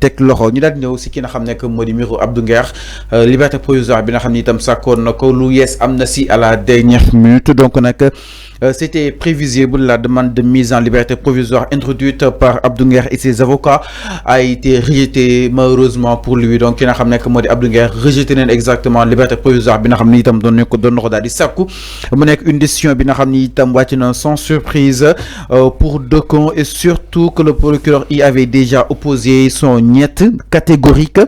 teg loxo ñu daal di ñëw si ki nga xam ne que moo di mbiru Abdou Nguer liberté provisoire bi nga xam ne itam sàkkoon na ko lu yees am na si à la dernière minute donc nag c'était prévisible. La demande de mise en liberté provisoire introduite par Abdou Nguer et ses avocats a été rejetée malheureusement pour lui. Donc ki nga xam ne que moo di Abdou Nguer rejeté neen exactement liberté provisoire bi nga xam ne itam doon na ko daal di sàkku mu nekk une décision bi nga xam ne itam wàcc na sans surprise pour deux camps et surtout que le procureur y avait déjà opposé son niet catégorique.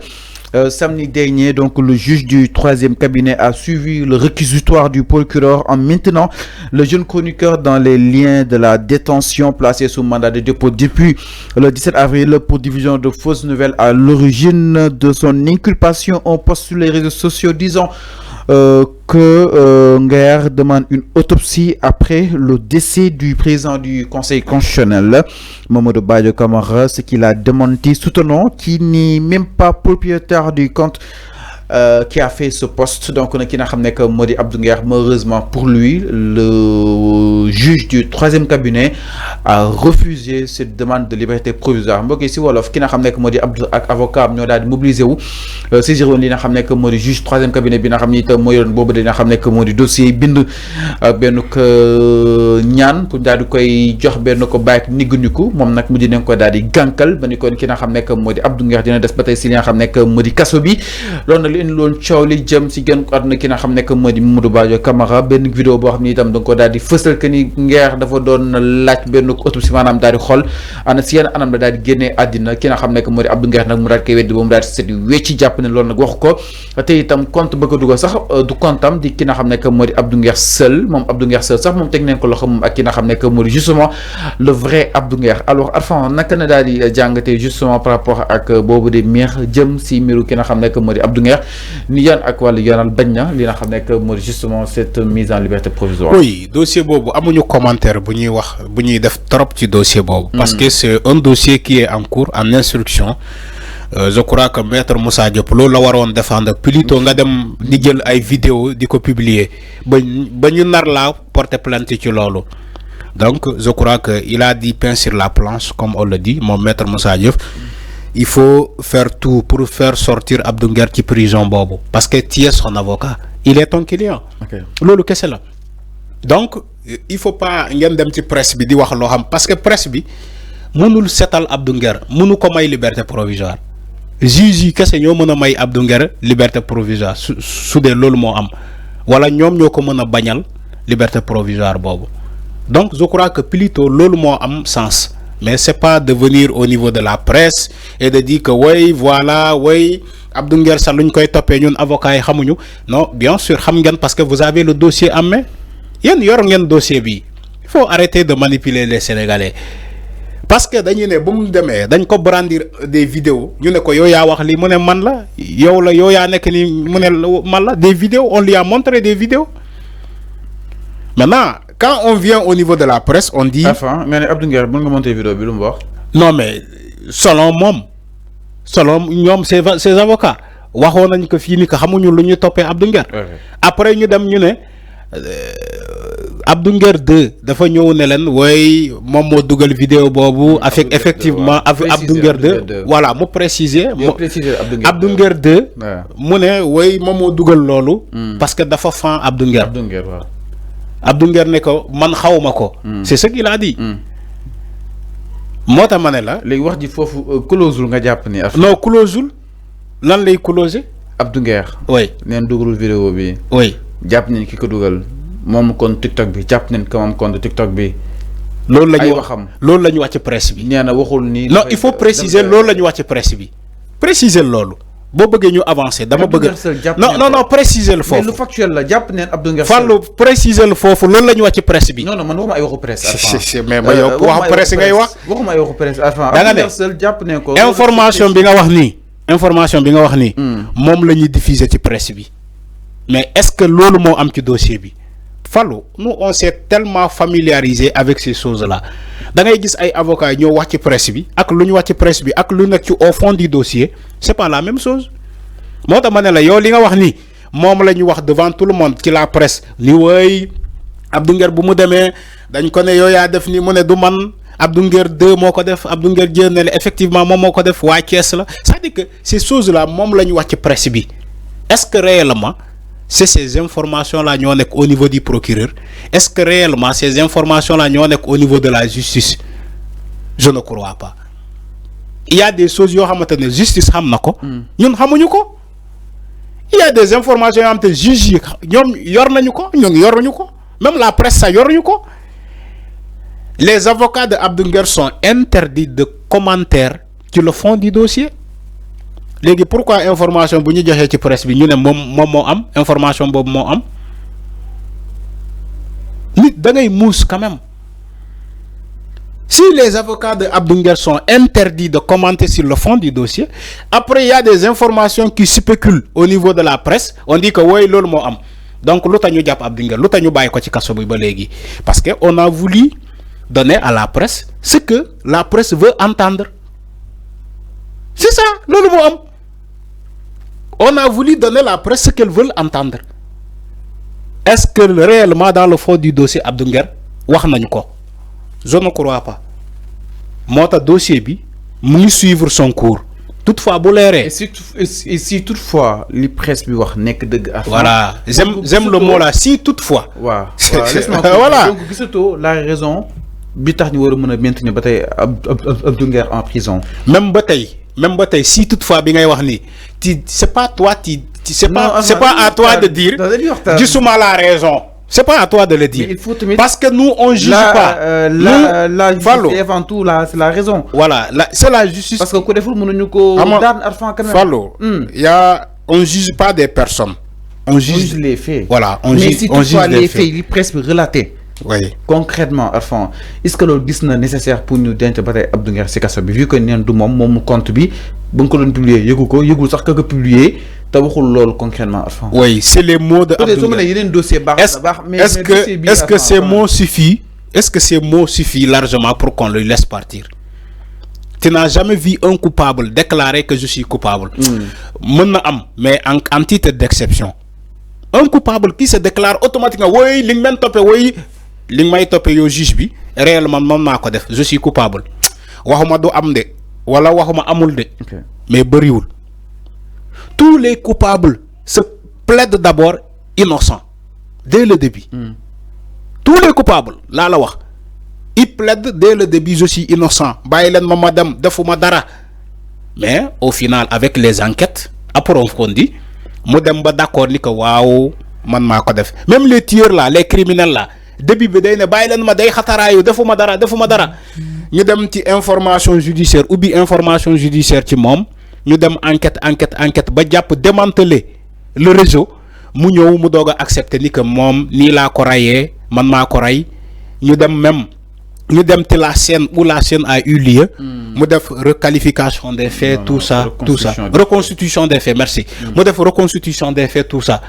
Samedi dernier, donc le juge du 3e cabinet a suivi le réquisitoire du procureur en maintenant le jeune chroniqueur dans les liens de la détention placé sous mandat de dépôt depuis le 17 avril pour diffusion de fausses nouvelles à l'origine de son inculpation. On poste sur les réseaux sociaux disant que Nguer demande une autopsie après le décès du président du Conseil constitutionnel, Mamadou Badio Camara, ce qu'il a démenti, soutenant qu'il n'est même pas propriétaire du compte qui a fait ce poste. Donc on a qui n'a jamais que Modi Abdou Nguer, malheureusement pour lui, le juge du 3e cabinet a refusé cette demande de liberté provisoire. Mbokk si wolof ki n'a jamais que Modi Abdou ak avocat ñoo daal di mobiliser wu saisir woon li nga xam ne que Modi juge 3e cabinet bi nga xam ne itam moo yoroon boobu dina xam ne que Modi dossier bind benn ko ñaan pour daal di koy jox benn ko bàyyi niguniku moom nag mujj nañ ko daal di gànkal ba ni kon ki nga xam ne que Modi Abdou Nguer dina des ba tey si li nga xam ne que Modi kaso bi loolu nag loolu coow li jëm si gën ko àdduna ki nga xam ne que moo di Mamadou Badio Camara benn vidéo boo xam ne itam da nga ko daal di fësal que ni Nguer dafa doon laaj benn autopsie maanaam daal di xool ana si yenn anam la daal di génnee àddina ki nga xam ne que moo di Abdou Nguer nag mu daal di koy weddi ba mu daal di seet wecci jàpp ne loolu nag waxu ko te itam compte bëgg a dugal sax du compte am di ki nga xam ne que moo di Abdou Nguer seul moom Abdou Nguer seul sax moom teg nañ ko loxo moom ak ki nga xam ne que moo di justement le vrai Abdou Nguer. Alors Arfan naka na daal di jàngatee justement par rapport ak boobu de miir jëm si miiru ki nga xam ne que moo di Abdou Nguer ni yan ak wàllu yoonal bañ na li nga xam ne que mooy justement cette mise en liberté provisoire. Oui, dossier boobu amuñu commentaire bu ñuy wax bu ñuy def trop ci dossier boobu. Parce que c'est un dossier qui est en cours en instruction. Je crois que maître Moussa Diop loolu la waroon défendre plutôt nga dem di jël ay vidéo di ko publier ba ñu nar laa porter plainte ci loolu. Donc je crois que il a dit pain sur la planche comme on le dit mon maître Moussa Diop. Il faut faire tout pour faire sortir Abdou Nguer ci prison bobu parce que tu es son avocat, il est ton client. Lolu kessé la. Donc il faut pas ngeen dem ci presse bi di wax lo xam parce que presse bi mënul sétal Abdou Nguer, mënu ko may liberté provisoire. Juge yi kessé ñoo mëna may Abdou Nguer liberté provisoire su dé lolu mo am wala ñom ñoo ko mëna bañal liberté provisoire bobu. Donc je crois que plutôt lolu mo am sens. Mais c'est pas de venir au niveau de la presse et de dire que oui, voilà, oui, Abdou Nguer sa luñ koy topé ñun avocat yi xamuñu. Non, bien sûr xam ngeen parce que vous avez le dossier en main. Yeen yor ngeen dossier bi. Il faut arrêter de manipuler les Sénégalais. Parce que dañu né bu mu démé dañ ko brandir des vidéos, ñu né ko yow ya wax li mu né man la, yow ya nek ni mu né man la des vidéos, on lui a montré des vidéos. Maintenant, quand on vient au niveau de la presse, on dit... Enfin, mais Abdou Nguer, bon, monter vidéo, non, mais selon ses avocats, waxoon nañ ko fii ni que xamuñu lu ñu toppee Abdou Nguer. Après ñu dem ñu ne Abdou Nguer 2 dafa ñëw ne leen way moom moo dugal vidéo boobu avec effectivement avec Abdou Nguer 2 voilà mu préciser Abdou Nguer 2 mu ne way moom moo dugal loolu parce que dafa fan Abdou Nguer. Abdou Nguer ne ko man xawma ko. C'est ce qu'il a dit. Moo tax ma ne la. léegi wax ji foofu closeul nga jàpp ni. non closeul lan lay closer. Abdou Nguer. oui neen dugalul vidéo bi. oui jàpp nañ ki ko dugal moom compte TikTok bi jàpp nañ ko moom compte TikTok bi. loolu la ñu wax loolu la ñu wax ci presse bi. nee na waxul ni. non il faut préciser loolu la ñu wax ci presse bi. préciser loolu. boo bëggee ñu avancer dama bëgg non préciser le foofu mais lu factuel la jàpp neen Abdou Nguer Fallou préciser le foofu loolu la ñu wax ci presse bi. non man waxuma ay waxu presse. mais ma yow waxu presse ngay wax. waxuma ay waxu presse. da nga ne jàpp ne ko information bi nga wax nii. moom la ñuy diffuser ci presse bi. mais est-ce que loolu moo am ci dossier bi. Fallou nous on s'est tellement familiarisé avec ces choses là da ngay gis ay avocats ñoo wax ci presse bi ak lu ñu wax ci presse bi ak lu nekk ci au fond du dossier c'est pas la même chose moo tax ma ne la yow li nga wax ni moom la ñu wax devant tout le monde ci la presse ni woy Abdou Nguer bu mu demee dañ ko ne yow yaa def ni mu ne du man Abdou Nguer 2 moo ko def Abdou Nguer jël na effectivement moom moo ko def waa Thiès la c'est-à-dire que ces choses là moom la ñu wax ci presse bi est-ce que réellement c'est ces informations là ñoo nekk au niveau du procureur est-ce que réellement ces informations là ñoo nekk au niveau de la justice je ne crois pas il y a des choses yoo xamante ne justice xam na ko ñun xamuñu ko il y a des informations yoo xamante ne juge yi ñoom yor nañu ko ñun yoruñu ko même la presse ça yoruñu ko. Les avocats de Abdou Nguer sont interdits de commentaires sur le fond du dossier. Légui pourquoi information bu ñu joxé ci presse bi ñu né mom mo am information bobu mo am nit da ngay mousse quand même. Si les avocats de Abdou Nguer sont interdits de commenter sur le fond du dossier, après il y a des informations qui spéculent au niveau de la presse, on dit que oui lolu mo am. Donc lu tax ñu japp Abdou Nguer lu tax ñu bay ko ci kasso bi ba légui parce que on a voulu donner à la presse ce que la presse veut entendre. C'est ça, le mot. On a voulu donner à la presse ce qu'elle veut entendre. Est-ce que réellement dans le fond du dossier Abdou Nguer wax nañu ko? Je ne crois pas. Mota dossier bi mu ngi suivre son cours. Toutefois bu léré. Et si toutefois les presse bi wax nek deug à voilà, j'aime le mot là, si toutefois. Voilà. Donc gisatoo la raison bi tax ñu wara mëna maintenir batay Abdou Nguer en prison. Même batay si toutefois bi ngay wax ni c'est pas toi c'est pas à toi de dire justement la raison. C'est pas à toi de le dire. Parce que nous on juge pas. La justice avant tout c'est la raison. Voilà, c'est la justice. Parce que ko deful mënuñu ko daan arfan quand même. Fallo. On juge pas des personnes. On juge les faits. Voilà, mais si toutefois les faits li presse relaté. Oui. Concrètement Arfan est-ce que loolu gis na nécessaire pour ñu denc ba tey Abdou Nguer ci kasso bi vu que neen du moom compte bi bu ko doon publier yëgul sax ka ko publier te waxul loolu concrètement Arfan. Oui, c'est les mots de Abdou Nguer. Yeneen dossier baax mais est-ce que ces mots suffisent? Est-ce que ces mots suffisent largement pour qu'on le laisse partir? Tu n'as jamais vu un coupable déclarer que je suis coupable. Mën na am mais en titre d'exception. Un coupable qui se déclare automatiquement oui li nga topé oui li may topé yo juge bi réellement mom mako def je suis coupable waxuma do am de wala waxuma amul de mais bariwul tous les coupables se plaident d'abord innocents dès le début. Tous les coupables là la wax ils plaident dès le début je suis innocent bayi len ma madame defuma dara mais au final avec les enquêtes approfondies mu dem ba d'accord ni que waaw man mako def même les tueurs là les criminels là début bi day ne bàyyi leen ma day xataraayu defuma dara ñu dem ci information judiciaire ou bi information judiciaire ci moom ñu dem enquête ba jàpp démanteler le réseau mu ñëw mu doog a accepter ni que moom nii laa ko rayee man maa ko rey ñu dem ci la scène où la scène a eu lieu mu def requalification des faits tout ça reconstitution des faits merci mu def reconstitution des faits tout ça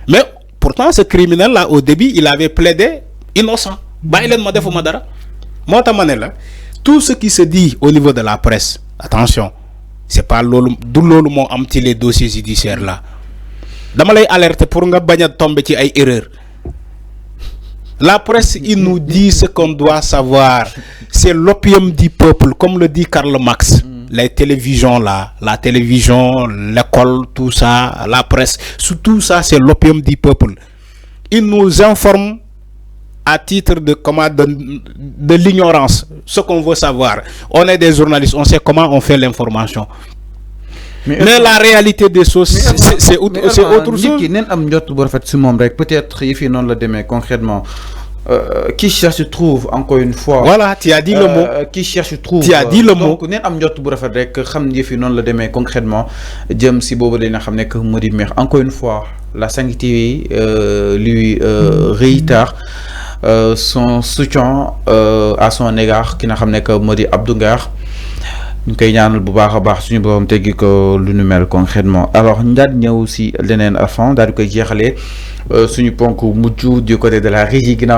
mais pourtant ce criminel là au début il avait plaidé innocent bàyyi leen ma defuma dara moo tax ma ne la tout ce qui se dit au niveau de la presse attention c'est pas loolu du loolu moo am ci les dossiers judiciaires là dama lay alerter pour nga bañ a tomber ci ay erreurs. La presse, il nous dit ce qu'on doit savoir. C'est l'opium du peuple, comme le dit Karl Marx. Les télévisions là, la télévision, l'école, tout ça, la presse, tout ça, c'est l'opium du peuple. Il nous informe à titre de l'ignorance, ce qu'on veut savoir. On est des journalistes, on sait comment on fait l'information. Mais la réalité des choses, c'est autre chose. Peut-être concrètement. Qui cherche trouve encore une fois. Voilà, tu as dit le mot. Qui cherche trouve. Tu as dit le mot. Concrètement, encore une fois, la sanité lui réitère son soutien à son égard qui n'a jamais que Modi Abdou Nguer. Ñu koy ñaanal bu baaxa baax suñu borom teggi ko lu ñu mel concrètement alors ñu daal ñëw si leneen avant daal di koy jeexalee suñu ponk mujj du côté de la régie ginnaaw